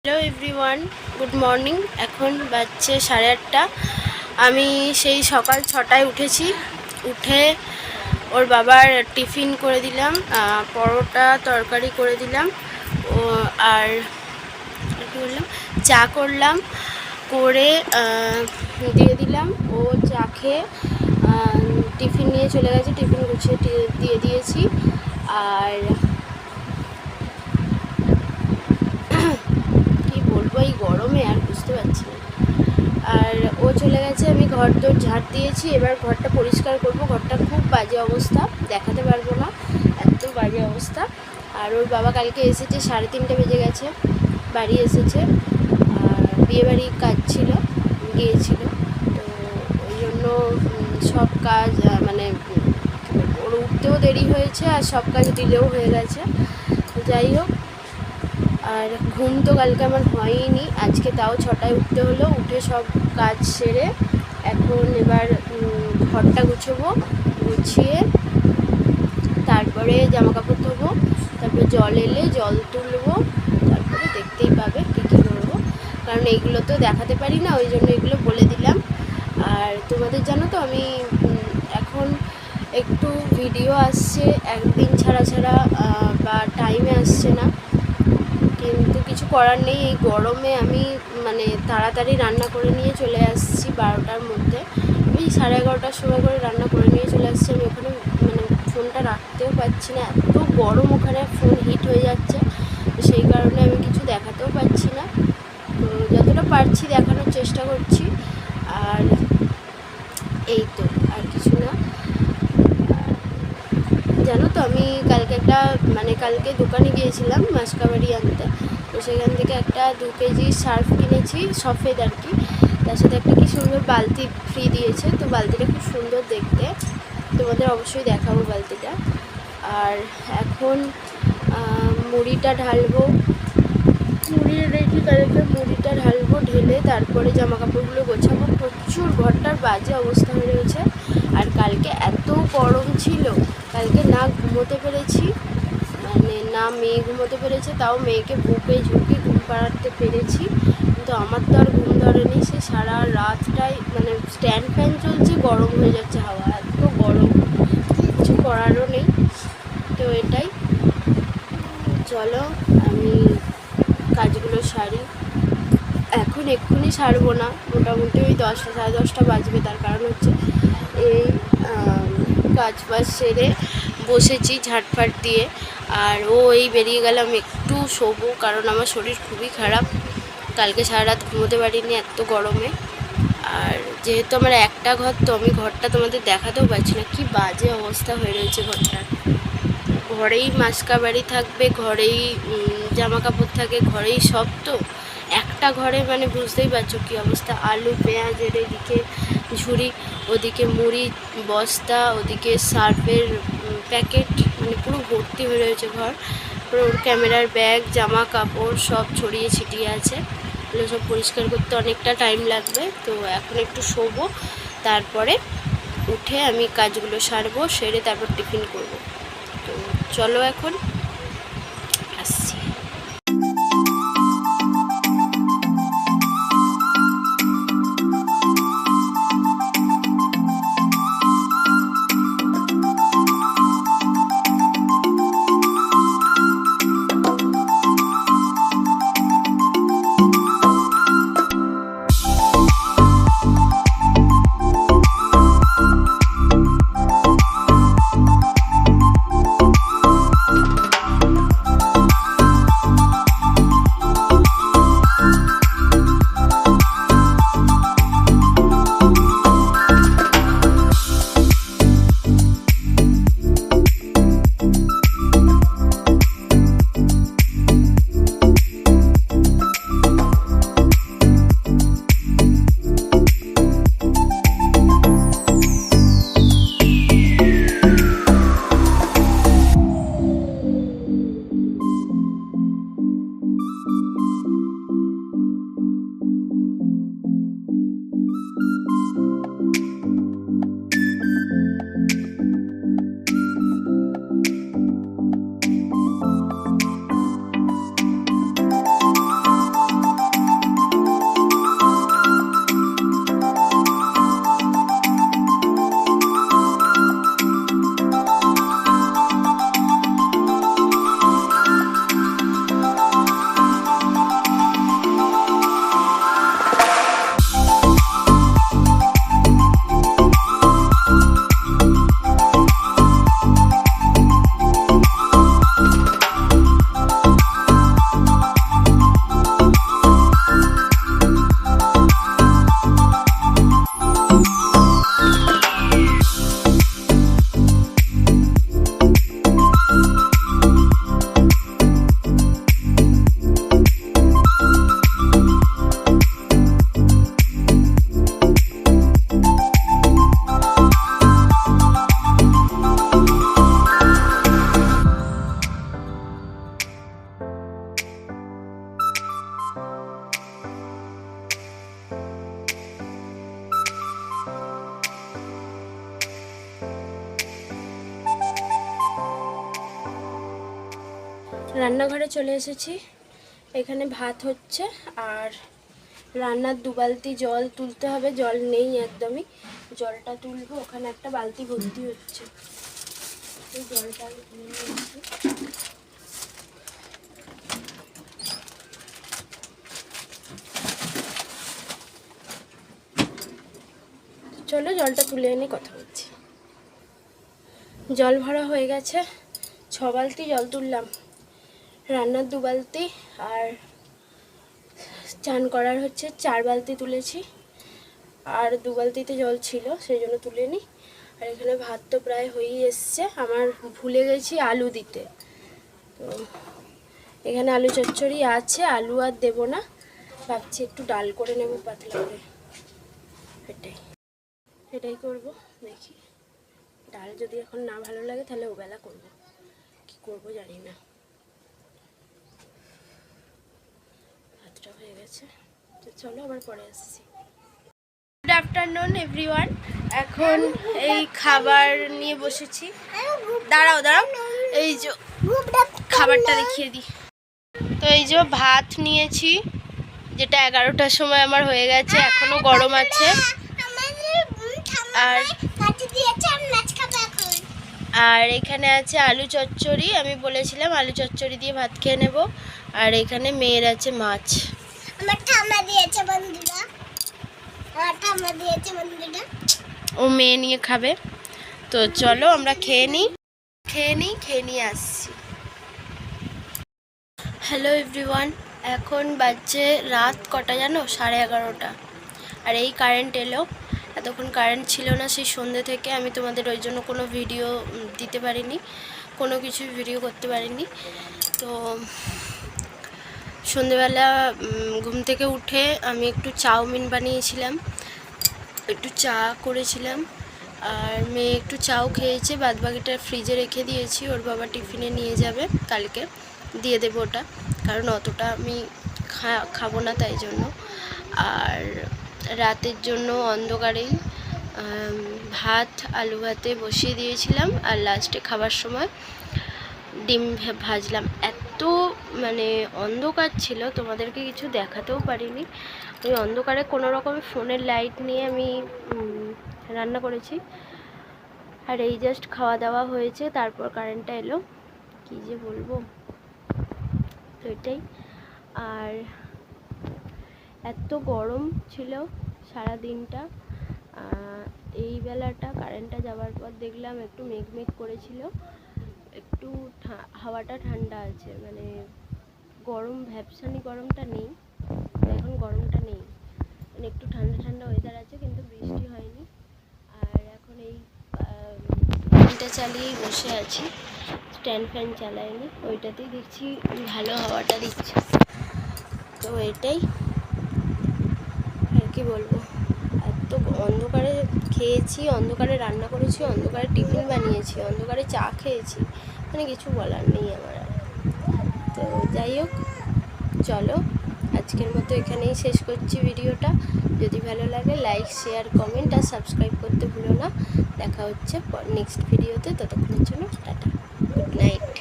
Hello everyone, good morning. এখন বাজছে 8:30। আমি সেই সকাল 6টায় উঠেছি। উঠে ওর বাবার টিফিন করে দিলাম, পরোটা তরকারি করে দিলাম আর কী করলাম, চা করলাম, করে দিয়ে দিলাম। ও চা খেয়ে টিফিন নিয়ে চলে গেছে, টিফিন গুছিয়ে দিয়ে দিয়েছি। আর এই গরমে আর বুঝতে পারছি না। আর ও চলে গেছে, আমি ঘর দোর ঝাড় দিয়েছি। এবার ঘরটা পরিষ্কার করব। ঘরটা খুব বাজে অবস্থা, দেখাতে পারবো না, এত বাজে অবস্থা। আর ওর বাবা কালকে এসেছে, 3:30 বেজে গেছে, বাড়ি এসেছে। আর বিয়েবাড়ির কাজ ছিল, গিয়েছিল, তো ওই জন্য সব কাজ মানে ওর উঠতেও দেরি হয়েছে আর সব কাজ দিলেও হয়ে গেছে। যাই হোক, আর ঘুম তো কালকে আমার হয়নি, আজকে তাও 6টায় উঠতে হলো। উঠে সব কাজ সেরে এখন এবার ঘরটা গুছবো, গুছিয়ে তারপরে জামা কাপড় ধোবো, তারপরে জল এলে জল তুলবো, তারপরে দেখতেই পাবে কী কী করবো। কারণ এইগুলো তো দেখাতে পারি না, ওই জন্য এগুলো বলে দিলাম। আর তোমাদের জানো তো, আমি এখন একটু ভিডিও আসছে একদিন ছাড়া ছাড়া, বা টাইমে আসছে না, কিন্তু কিছু করার নেই। এই গরমে আমি মানে তাড়াতাড়ি রান্না করে নিয়ে চলে আসছি 12টার মধ্যে। আমি 11:30টার সময় করে রান্না করে নিয়ে চলে আসছি। আমি ওখানে মানে ফোনটা রাখতেও পারছি না, এত গরম, ওখানে ফোন হিট হয়ে যাচ্ছে, সেই কারণে আমি কিছু দেখাতেও পারছি না। তো যতটা পারছি দেখানোর চেষ্টা করছি। আর এই তো, আর কিছু না। জানো তো, আমি কালকে দোকানে গিয়েছিলাম মাসকাবাড়ি আনতে, তো সেখান থেকে একটা 2 কেজি সার্ফ কিনেছি, সফেদ আর কি। তার সাথে একটা কি সুন্দর বালতি ফ্রি দিয়েছে, তো বালতিটা খুব সুন্দর দেখতে, তোমাদের অবশ্যই দেখাবো বালতিটা। আর এখন মুড়িটা ঢালবো, মুড়ি রেখে কালকে মুড়িটা ঢালবো, ঢেলে তারপরে জামা কাপড়গুলো গোছাবো। প্রচুর ঘরটার বাজে অবস্থা হয়ে রয়েছে। আর কালকে এত গরম ছিল, কালকে না ঘুমোতে পেরেছি, মানে না মেয়ে ঘুমোতে পেরেছে, তাও মেয়েকে বুকে ঝুঁকে ঘুম পাড়াতে পেরেছি, কিন্তু আমার তো আর ঘুম ধরেনি। সে সারা রাতটাই মানে স্ট্যান্ড ফ্যান চলছে, গরম হয়ে যাচ্ছে হাওয়া, এত গরম, কিছু করারও নেই। তো এটাই, চলো আমি কাজগুলো সারি। এখন এক্ষুনি সারবো না, মোটামুটি ওই 10টা 10:30 বাজবে। তার কারণ হচ্ছে এই কাজ বাজ সেরে বসেছি ঝাটফাট দিয়ে। আর এই বেরিয়ে গেলাম একটু শোবো, কারণ আমার শরীর খুবই খারাপ, কালকে সারা রাত ঘুমোতে পারিনি এত গরমে। আর যেহেতু আমার একটা ঘর, তো আমি ঘরটা তোমাদের দেখাতেও পারছি না, কি বাজে অবস্থা হয়ে রয়েছে ঘরটার। ঘরেই মাসকা বাড়ি থাকবে, ঘরেই জামা কাপড় থাকে, ঘরেই সব, তো একটা ঘরে মানে বুঝতেই পারছো কী অবস্থা। আলু পেঁয়াজের এদিকে ঝুড়ি, ওদিকে মুড়ি বস্তা, ওদিকে সার্ফের প্যাকেট, মানে পুরো ভর্তি হয়ে রয়েছে ঘর। পুরো ওর ক্যামেরার ব্যাগ, জামা কাপড় সব ছড়িয়ে ছিটিয়ে আছে। এগুলো সব পরিষ্কার করতে অনেকটা টাইম লাগবে। তো এখন একটু শোবো, তারপরে উঠে আমি কাজগুলো সারবো, সেরে তারপর টিফিন করবো। তো চলো এখন আসছি। রান্নাঘরে চলে এসেছি। এখানে ভাত হচ্ছে আর রান্নার 2 বালতি জল তুলতে হবে। জল নেই একদমই, জলটা তুলবো। ওখানে একটা বালতি ভর্তি হচ্ছে, এই জলটা আমি তুলে নিয়েছি। চলো জলটা তুলে এনে কথা বলছি। জল ভরা হয়ে গেছে, 6 বালতি জল তুললাম। রান্নার 2 বালতি আর চান করার হচ্ছে 4 বালতি তুলেছি। আর 2 বালতিতে জল ছিল, সেই জন্য তুলে নিই। আর এখানে ভাত তো প্রায় হয়েই এসছে। আমার ভুলে গেছি আলু দিতে, তো এখানে আলু চচ্চড়ি আছে, আলু আর দেবো না, ভাবছি একটু ডাল করে নেব পাতলা করে। এটাই করব। দেখি, ডাল যদি এখন না ভালো লাগে তাহলে ওবেলা করব, কি করব জানি না। ভাতটা হয়ে গেছে, তো চলো আবার পরে আসছি। Good afternoon everyone. এখন এই খাবার নিয়ে বসেছি। দাঁড়াও, এই যে খাবারটা দেখিয়ে দিই। তো এই যে ভাত নিয়েছি, যেটা 11টার সময় আমার হয়ে গেছে, এখনো গরম আছে। আর এখানে আছে আলু চচ্চড়ি। আমি বলেছিলাম আলু চচ্চড়ি দিয়ে ভাত খেয়ে নেব। আর এখানে মেয়ের আছে মাছ। আমার ঠাম্মা দিয়েছে বন্ধুরা, ও মেয়ে নিয়ে খাবে। তো চলো আমরা খেয়ে নিয়ে আসছি। হ্যালো এভরিওয়ান, এখন বাজছে রাত কটা জানো? 11:30। আর এই কারেন্ট এলো। এতক্ষণ কারেন্ট ছিল না, সেই সন্ধ্যে থেকে। আমি তোমাদের ওই জন্য কোনো ভিডিও দিতে পারিনি, কোনো কিছু ভিডিও করতে পারিনি। তো সন্ধ্যেবেলা ঘুম থেকে উঠে আমি একটু চাউমিন বানিয়েছিলাম, একটু চা করেছিলাম। আর মেয়ে একটু চাও খেয়েছে, বাদবাকিটা ফ্রিজে রেখে দিয়েছি। ওর বাবা টিফিনে নিয়ে যাবে, কালকে দিয়ে দেবো ওটা, কারণ অতটা আমি খাবো না, তাই জন্য। আর রাতের জন্য অন্ধকারেই ভাত আলু ভাতে বসিয়ে দিয়েছিলাম। আর লাস্টে খাবার সময় ডিম ভাজলাম। এত মানে অন্ধকার ছিল, তোমাদেরকে কিছু দেখাতেও পারিনি। ওই অন্ধকারে কোনো রকম ফোনের লাইট নিয়ে আমি রান্না করেছি। আর এই জাস্ট খাওয়া দাওয়া হয়েছে, তারপর কারেন্টটা এলো। কী যে বলবো, তো এটাই। আর এত গরম ছিল সারা দিনটা। এই বেলাটা কারেন্টটা যাওয়ার পর দেখলাম একটু মেঘ করেছিল, একটু হাওয়াটা ঠান্ডা আছে, মানে গরম ভ্যাপসানি গরমটা নেই। এখন গরমটা নেই, মানে একটু ঠান্ডা ওয়েদার আছে, কিন্তু বৃষ্টি হয়নি। আর এখন এই ফ্যানটা চালিয়েই বসে আছি, স্ট্যান্ড ফ্যান চালাইনি, ওইটাতেই দেখছি ভালো হাওয়াটা দিচ্ছে। তো এটাই আর কি বলবো। এত অন্ধকারে খেয়েছি, অন্ধকারে রান্না করেছি, অন্ধকারে টিফিন বানিয়েছি, অন্ধকারে চা খেয়েছি, মানে কিছু বলার নেই আমার আর। তো যাই হোক, চলো আজকের মতো এখানেই শেষ করছি ভিডিওটা। যদি ভালো লাগে লাইক শেয়ার কমেন্ট আর সাবস্ক্রাইব করতে ভুলো না। দেখা হচ্ছে নেক্সট ভিডিওতে, ততক্ষণের জন্য টাটা, গুড নাইট।